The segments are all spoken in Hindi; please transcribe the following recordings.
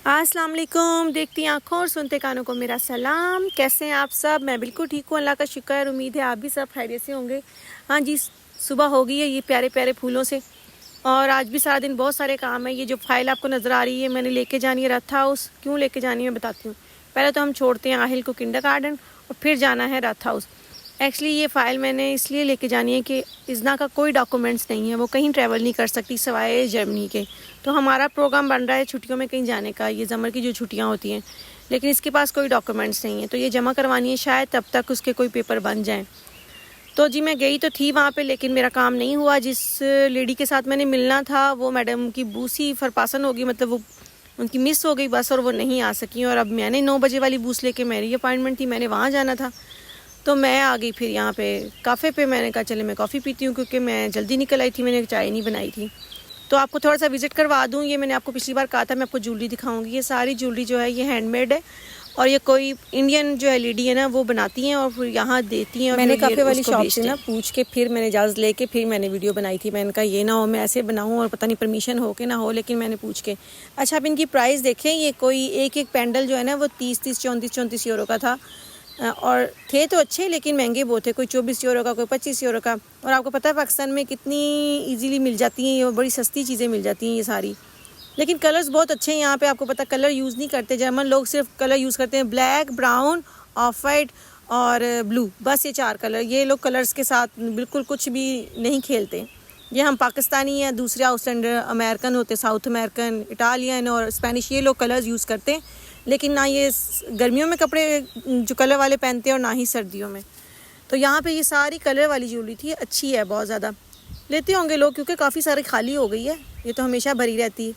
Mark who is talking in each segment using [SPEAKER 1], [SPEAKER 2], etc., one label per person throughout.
[SPEAKER 1] अस्सलाम वालेकुम। देखती आंखों और सुनते कानों को मेरा सलाम। कैसे हैं आप सब? मैं बिल्कुल ठीक हूँ, अल्लाह का शुक्र है। उम्मीद है आप भी सब खैरियत से होंगे। हाँ जी, सुबह हो गई है ये प्यारे प्यारे फूलों से, और आज भी सारा दिन बहुत सारे काम है। ये जो फाइल आपको नज़र आ रही है मैंने लेके जानी है रथ हाउस। क्यों लेके जानी है मैं बताती हूँ। पहले तो हम छोड़ते हैं आहिल को किंडरगार्टन और फिर जाना है रथ हाउस। एक्चुअली ये फ़ाइल मैंने इसलिए लेके जानी है कि इज़ना का कोई डॉक्यूमेंट्स नहीं है, वो कहीं ट्रैवल नहीं कर सकती सिवाय जर्मनी के। तो हमारा प्रोग्राम बन रहा है छुट्टियों में कहीं जाने का, ये समर की जो छुट्टियां होती हैं, लेकिन इसके पास कोई डॉक्यूमेंट्स नहीं है, तो ये जमा करवानी है। शायद तब तक उसके कोई पेपर बन जाएँ। तो जी मैं गई तो थी वहाँ पे, लेकिन मेरा काम नहीं हुआ। जिस लेडी के साथ मैंने मिलना था वो मैडम की बूसी फरपासन होगी, मतलब वो उनकी मिस हो गई बस, और वो नहीं आ सकी। और अब मैंने 9 बजे वाली बूस लेके, मेरी अपॉइंटमेंट थी, मैंने वहाँ जाना था। तो मैं आ गई फिर यहाँ पे काफ़े पे। मैंने कहा चले मैं कॉफ़ी पीती हूँ, क्योंकि मैं जल्दी निकल आई थी, मैंने चाय नहीं बनाई थी। तो आपको थोड़ा सा विज़िट करवा दूँ। ये मैंने आपको पिछली बार कहा था मैं आपको ज्वेलरी दिखाऊंगी। ये सारी ज्वेलरी जो है ये हैंडमेड है, और ये कोई इंडियन जो लेडी है ना वो बनाती हैं और फिर यहाँ देती हैं। और
[SPEAKER 2] मैंने
[SPEAKER 1] फिर
[SPEAKER 2] काफ़े वाली
[SPEAKER 1] उसको
[SPEAKER 2] शॉप से
[SPEAKER 1] बेचते
[SPEAKER 2] ना
[SPEAKER 1] हैं।
[SPEAKER 2] पूछ के फिर मैंने इजाज़त लेके फिर मैंने वीडियो बनाई थी। मैंने कहा ये ना हो मैं ऐसे बनाऊं और पता नहीं परमिशन हो के ना हो, लेकिन मैंने पूछ के। अच्छा, अब इनकी प्राइस देखें। ये कोई एक एक पेंडल जो है ना वो 30-30, 34-34 यूरो का था। और थे तो अच्छे, लेकिन महंगे बहुत थे। कोई 24 यूरो का, कोई 25 यूरो का। और आपको पता है पाकिस्तान में कितनी ईजीली मिल जाती हैं ये, बड़ी सस्ती चीज़ें मिल जाती हैं ये सारी। लेकिन कलर्स बहुत अच्छे हैं यहाँ पे। आपको पता कलर यूज़ नहीं करते जर्मन लोग, सिर्फ कलर यूज़ करते हैं ब्लैक, ब्राउन, ऑफ वाइट और ब्लू। बस ये 4 कलर। ये लोग कलर्स के साथ बिल्कुल कुछ भी नहीं खेलते। ये हम पाकिस्तानी या दूसरे आउटस्टैंडर अमेरिकन होते, साउथ अमेरिकन, इटालियन और स्पेनिश, ये लोग कलर्स यूज़ करते हैं। लेकिन ना ये गर्मियों में कपड़े जो कलर वाले पहनते हैं और ना ही सर्दियों में। तो यहाँ पे ये सारी कलर वाली ज्वेलरी थी, अच्छी है बहुत ज़्यादा। लेते होंगे लोग क्योंकि काफ़ी सारी खाली हो गई है। ये तो हमेशा भरी रहती है।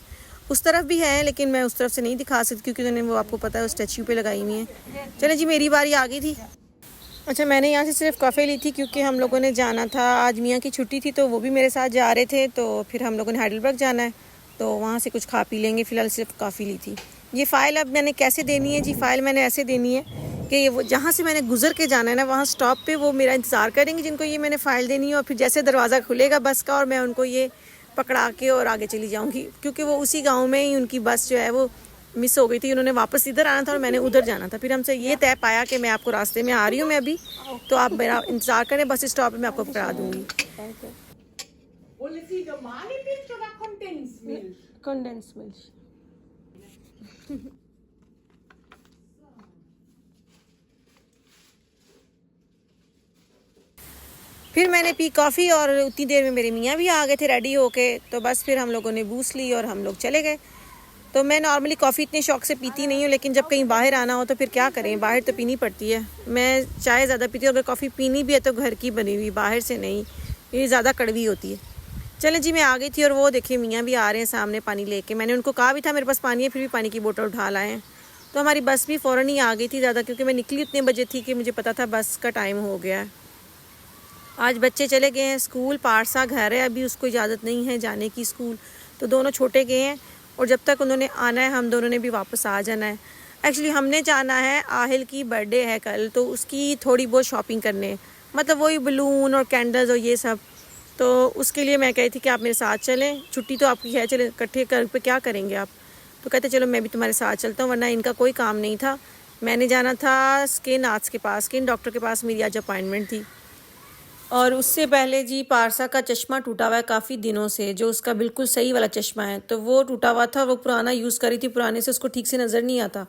[SPEAKER 2] उस तरफ भी है, लेकिन मैं उस तरफ से नहीं दिखा सकती क्योंकि उन्होंने वो आपको पता है उस स्टैच्यू पे लगाई हुई है। चले जी, मेरी बारी आ गई थी। अच्छा, मैंने यहाँ से सिर्फ कॉफ़ी ली थी क्योंकि हम लोगों ने जाना था। आज मियाँ की छुट्टी थी तो वो भी मेरे साथ जा रहे थे, तो फिर हम लोगों ने हाइडलबर्ग जाना है, तो वहाँ से कुछ खा पी लेंगे। फ़िलहाल सिर्फ कॉफ़ी ली थी। ये फ़ाइल अब मैंने कैसे देनी है जी? फ़ाइल मैंने ऐसे देनी है कि वो जहाँ से मैंने गुजर के जाना है ना, वहाँ स्टॉप पे वो मेरा इंतज़ार करेंगे जिनको ये मैंने फ़ाइल देनी है। और फिर जैसे दरवाज़ा खुलेगा बस का, और मैं उनको ये पकड़ा के और आगे चली जाऊँगी, क्योंकि वो उसी गाँव में ही उनकी बस जो है वो मिस हो गई थी। उन्होंने वापस इधर आना था और मैंने उधर जाना था। फिर हमसे ये तय पाया कि मैं आपको रास्ते में आ रही हूँ मैं अभी, तो आप मेरा इंतज़ार करें बस स्टॉप पे, मैं आपको पकड़ा दूँगी। Condense milk. फिर मैंने पी कॉफ़ी और उतनी देर में मेरे मियाँ भी आ गए थे रेडी होके। तो बस फिर हम लोगों ने बूस ली और हम लोग चले गए। तो मैं नॉर्मली कॉफ़ी इतने शौक से पीती नहीं हूँ, लेकिन जब कहीं बाहर आना हो तो फिर क्या करें, बाहर तो पीनी पड़ती है। मैं चाय ज़्यादा पीती हूँ। अगर कॉफ़ी पीनी भी है तो घर की बनी हुई, बाहर से नहीं। ये ज़्यादा कड़वी होती है। चलें जी, मैं आ गई थी और वो देखिए मियाँ भी आ रहे हैं सामने पानी लेके। मैंने उनको कहा भी था मेरे पास पानी है, फिर भी पानी की बोतल उठा लाए हैं। तो हमारी बस भी फ़ौरन ही आ गई थी ज़्यादा, क्योंकि मैं निकली उतने बजे थी कि मुझे पता था बस का टाइम हो गया है। आज बच्चे चले गए हैं स्कूल। पारसा घर है, अभी उसको इजाज़त नहीं है जाने की स्कूल, तो दोनों छोटे गए हैं। और जब तक उन्होंने आना है हम दोनों ने भी वापस आ जाना है। एक्चुअली हमने जाना है, आहिल की बर्थडे है कल, तो उसकी थोड़ी बहुत शॉपिंग करने, मतलब वही बलून और कैंडल्स और ये सब। तो उसके लिए मैं कही थी कि आप मेरे साथ चलें, छुट्टी तो आपकी है, चले इकट्ठे कर पे क्या करेंगे आप। तो कहते चलो मैं भी तुम्हारे साथ चलता हूँ, वरना इनका कोई काम नहीं था। मैंने जाना था स्किन आर्ट्स के पास, स्किन डॉक्टर के पास मेरी आज अपॉइंटमेंट थी। और उससे पहले जी पारसा का चश्मा टूटा हुआ है काफ़ी दिनों से, जो उसका बिल्कुल सही वाला चश्मा है, तो वो टूटा हुआ था। वो पुराना यूज़ करी थी, पुराने से उसको ठीक से नज़र नहीं आता,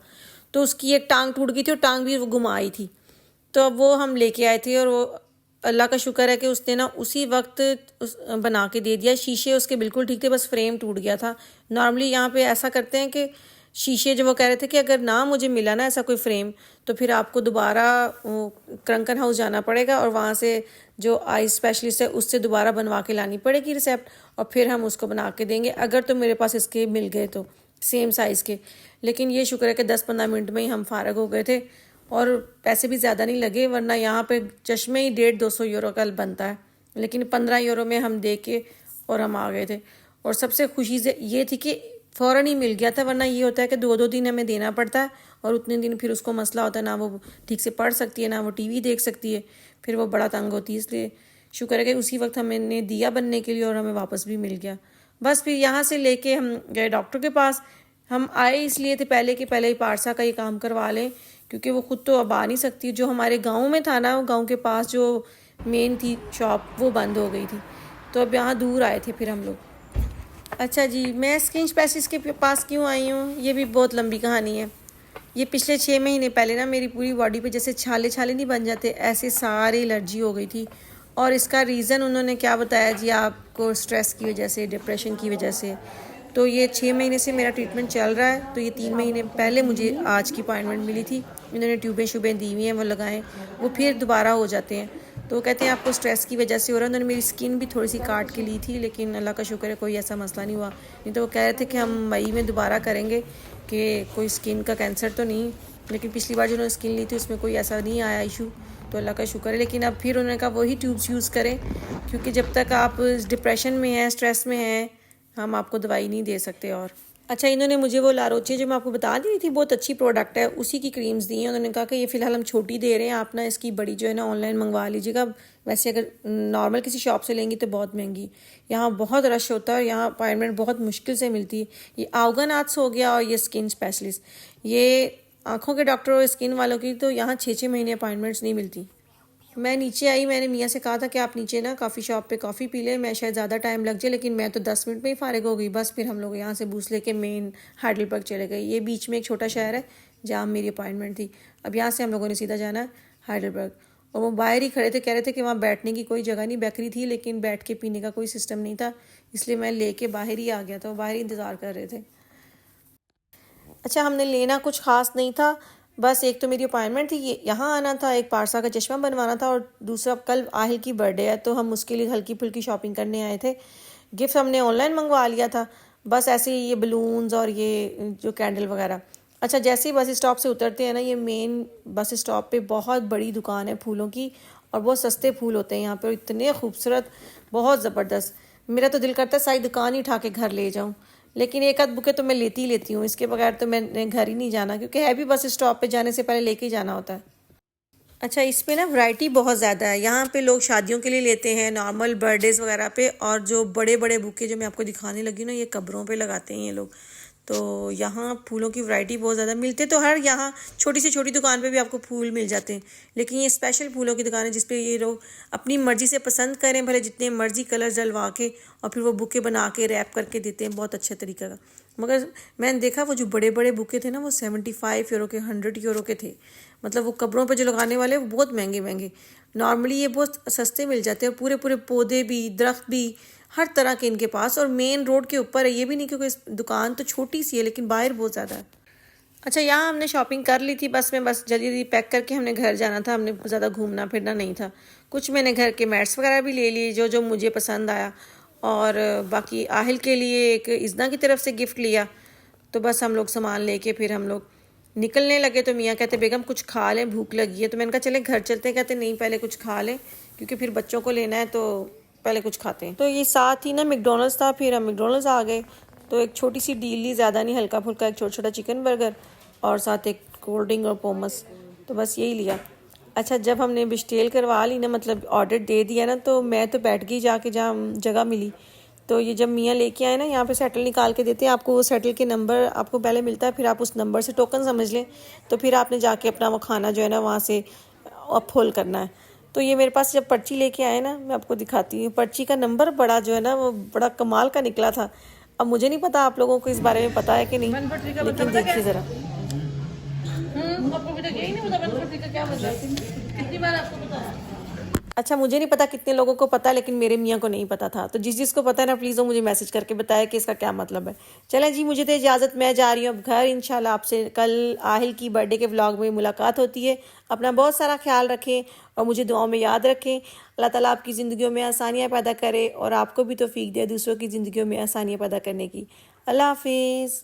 [SPEAKER 2] तो उसकी एक टांग टूट गई थी और टांग भी वो घुमा आई थी। तो अब वो हम लेके आए थे, और वो अल्लाह का शुक्र है कि उसने ना उसी वक्त बना के दे दिया। शीशे उसके बिल्कुल ठीक थे, बस फ्रेम टूट गया था। नॉर्मली यहाँ पे ऐसा करते हैं कि शीशे, जो वो कह रहे थे कि अगर ना मुझे मिला ना ऐसा कोई फ्रेम, तो फिर आपको दोबारा क्रंकन हाउस जाना पड़ेगा और वहाँ से जो आई स्पेशलिस्ट है उससे दोबारा बनवा के लानी पड़ेगी रिसेप्ट, और फिर हम उसको बना के देंगे। अगर तो मेरे पास इसके मिल गए तो सेम साइज़ के। लेकिन ये शुक्र है कि 10-15 मिनट में ही हम फारग हो गए थे, और पैसे भी ज़्यादा नहीं लगे, वरना यहाँ पे चश्मे ही 150-200 यूरो का बनता है, लेकिन 15 यूरो में हम दे के और हम आ गए थे। और सबसे खुशी से ये थी कि फ़ौरन ही मिल गया था, वरना ये होता है कि 2-2 दिन हमें देना पड़ता है, और उतने दिन फिर उसको मसला होता है, ना वो ठीक से पढ़ सकती है, ना वो टीवी देख सकती है, फिर वो बड़ा तंग होती है। इसलिए शुक्र है कि उसी वक्त हमने दिया बनने के लिए और हमें वापस भी मिल गया। बस फिर यहाँ से लेके हम गए डॉक्टर के पास। हम आए इसलिए थे पहले कि पहले ही पारसा का ये काम करवा लें, क्योंकि वो खुद तो अब आ नहीं सकती। जो हमारे गांव में था ना, वो गांव के पास जो मेन थी शॉप, वो बंद हो गई थी, तो अब यहाँ दूर आए थे फिर हम लोग। अच्छा जी, मैं स्किन स्पेशलिस्ट के पास क्यों आई हूँ, ये भी बहुत लंबी कहानी है। ये पिछले 6 महीने पहले ना मेरी पूरी बॉडी पे जैसे छाले छाले नहीं बन जाते, ऐसे सारी एलर्जी हो गई थी। और इसका रीज़न उन्होंने क्या बताया जी, आपको स्ट्रेस की वजह से, डिप्रेशन की वजह से। तो ये 6 महीने से मेरा ट्रीटमेंट चल रहा है। तो ये 3 महीने पहले मुझे आज की अपॉइंटमेंट मिली थी, इन्होंने ट्यूबें शुबें दी हुई हैं, वो लगाएं, वो फिर दोबारा हो जाते हैं। तो कहते हैं आपको स्ट्रेस की वजह से हो रहा है। उन्होंने मेरी स्किन भी थोड़ी सी काट के ली थी, लेकिन अल्लाह का शुक्र है कोई ऐसा मसला नहीं हुआ। नहीं तो वो कह रहे थे कि हम मई में दोबारा करेंगे कि कोई स्किन का कैंसर तो नहीं, लेकिन पिछली बार जो उन्होंने स्किन ली थी उसमें कोई ऐसा नहीं आया इशू, तो अल्लाह का शुक्र है। लेकिन अब फिर उन्होंने कहा वही ट्यूब्स यूज़ करें, क्योंकि जब तक आप डिप्रेशन में हैं, स्ट्रेस में हैं, हम आपको दवाई नहीं दे सकते। और अच्छा, इन्होंने मुझे वो लारोचे जो मैं आपको बता दी थी, बहुत अच्छी प्रोडक्ट है, उसी की क्रीम्स दी हैं। उन्होंने कहा कि ये फ़िलहाल हम छोटी दे रहे हैं, आप ना इसकी बड़ी जो है ना ऑनलाइन मंगवा लीजिएगा। वैसे अगर नॉर्मल किसी शॉप से लेंगी तो बहुत महंगी, यहाँ बहुत रश होता है और यहाँ अपॉइंटमेंट बहुत मुश्किल से मिलती है। ये आउगन आर्ट्स हो गया और ये स्किन स्पेशलिस्ट, ये आँखों के डॉक्टर और स्किन वालों की तो यहाँ 6-6 महीने अपॉइंटमेंट्स नहीं मिलती। मैं नीचे आई, मैंने मियाँ से कहा था कि आप नीचे ना कॉफ़ी शॉप पे कॉफ़ी पी लें, मैं शायद ज़्यादा टाइम लग जाए, लेकिन मैं तो 10 मिनट में ही फारिग हो गई। बस फिर हम लोग यहाँ से बूस लेके मेन हाइडलबर्ग चले गए। ये बीच में एक छोटा शहर है जहाँ मेरी अपॉइंटमेंट थी। अब यहाँ से हम लोगों ने सीधा जाना है हाइडलबर्ग। और वो बाहर ही खड़े थे, कह रहे थे कि वहाँ बैठने की कोई जगह नहीं, बेकरी थी लेकिन बैठ के पीने का कोई सिस्टम नहीं था, इसलिए मैं लेके बाहर ही आ गया था। वो बाहर ही इंतज़ार कर रहे थे। अच्छा, हमने लेना कुछ ख़ास नहीं था, बस एक तो मेरी अपॉइंटमेंट थी, ये यहाँ आना था, एक पारसा का चश्मा बनवाना था, और दूसरा कल आहिल की बर्थडे है, तो हम उसके लिए हल्की फुल्की शॉपिंग करने आए थे। गिफ्ट हमने ऑनलाइन मंगवा लिया था, बस ऐसे ही ये बलून्स और ये जो कैंडल वगैरह। अच्छा, जैसे ही बस स्टॉप से उतरते हैं ना, ये मेन बस स्टॉप पे बहुत बड़ी दुकान है फूलों की, और बहुत सस्ते फूल होते हैं यहाँ पर, इतने खूबसूरत, बहुत ज़बरदस्त। मेरा तो दिल करता है सारी दुकान ही उठा के घर ले जाऊँ, लेकिन एक आध बुके तो मैं लेती ही लेती हूँ, इसके बगैर तो मैंने घर ही नहीं जाना, क्योंकि है भी बस स्टॉप पे जाने से पहले लेके ही जाना होता है। अच्छा, इस पे ना वैरायटी बहुत ज़्यादा है। यहाँ पे लोग शादियों के लिए लेते हैं, नॉर्मल बर्थडेज़ वगैरह पे, और जो बड़े बड़े बुके जो मैं आपको दिखाने लगी ना, ये कब्रों पे लगाते हैं ये लोग। तो यहाँ फूलों की वैरायटी बहुत ज़्यादा मिलते, तो हर यहाँ छोटी से छोटी दुकान पे भी आपको फूल मिल जाते हैं, लेकिन ये स्पेशल फूलों की दुकान है जिसपे ये लोग अपनी मर्ज़ी से पसंद करें, भले जितने मर्ज़ी कलर जलवा के, और फिर वो बुके बना के रैप करके देते हैं, बहुत अच्छे तरीके का। मगर मैंने देखा वो जो बड़े बड़े बुके थे ना, वो 75 यूरो के, 100 यूरो के थे। मतलब वो कब्रों पे जो लगाने वाले वो बहुत महंगे महंगे। नॉर्मली ये बहुत सस्ते मिल जाते हैं, पूरे पूरे पौधे भी, दरख्त भी, हर तरह के इनके पास, और मेन रोड के ऊपर है। ये भी नहीं क्योंकि इस दुकान तो छोटी सी है, लेकिन बाहर बहुत ज़्यादा है। अच्छा, यहाँ हमने शॉपिंग कर ली थी, बस जल्दी जल्दी पैक करके हमने घर जाना था, हमने ज़्यादा घूमना फिरना नहीं था। कुछ मैंने घर के मैट्स वगैरह भी ले लिए जो जो मुझे पसंद आया, और बाकी आहिल के लिए एक इज़्ना की तरफ से गिफ्ट लिया। तो बस हम लोग सामान लेके फिर हम लोग निकलने लगे। तो मियाँ कहते बेगम कुछ खा लें, भूख लगी है। तो मैंने कहा चले घर चलते हैं। कहते नहीं, पहले कुछ खा लें, क्योंकि फिर बच्चों को लेना है, तो पहले कुछ खाते हैं। तो ये साथ ही ना मैकडॉनल्ड्स था, फिर हम मैकडॉनल्ड्स आ गए। तो एक छोटी सी डील ली, ज़्यादा नहीं, हल्का फुल्का एक छोटा छोटा चिकन बर्गर और साथ एक कोल्ड ड्रिंक और पोमस, तो बस यही लिया। अच्छा, जब हमने बिस्टेल करवा ली ना, मतलब ऑर्डर दे दिया ना, तो मैं तो बैठ गई जाके जहाँ जगह मिली। तो ये जब मियाँ लेके आए ना, यहाँ पे सेटल निकाल के देते हैं आपको, वो सेटल के नंबर आपको पहले मिलता है, फिर आप उस नंबर से टोकन समझ लें, तो फिर आपने जाके अपना वो खाना जो है ना वहाँ से अपहोल करना है। तो ये मेरे पास जब पर्ची लेके आए ना, मैं आपको दिखाती हूँ, पर्ची का नंबर बड़ा जो है ना वो बड़ा कमाल का निकला था। अब मुझे नहीं पता आप लोगों को इस बारे में पता है कि नहीं, लेकिन देखिए ज़रा। आपको यही नहीं पता क्या मतलब, कितनी बार आपको पता है? अच्छा, मुझे नहीं पता कितने लोगों को पता है, लेकिन मेरे मियाँ को नहीं पता था। तो जिसको पता है ना, प्लीज़ वो मुझे मैसेज करके बताया कि इसका क्या मतलब है। चलें जी, मुझे तो इजाज़त, मैं जा रही हूँ अब घर। इंशाल्लाह आपसे कल आहिल की बर्थडे के व्लॉग में मुलाकात होती है। अपना बहुत सारा ख्याल रखें और मुझे दुआओं में याद रखें। अल्लाह ताला आपकी ज़िंदगियों में आसानियाँ पैदा करे और आपको भी तौफीक दे दूसरों की ज़िंदगियों में आसानियाँ पैदा करने की। अल्लाह हाफिज़।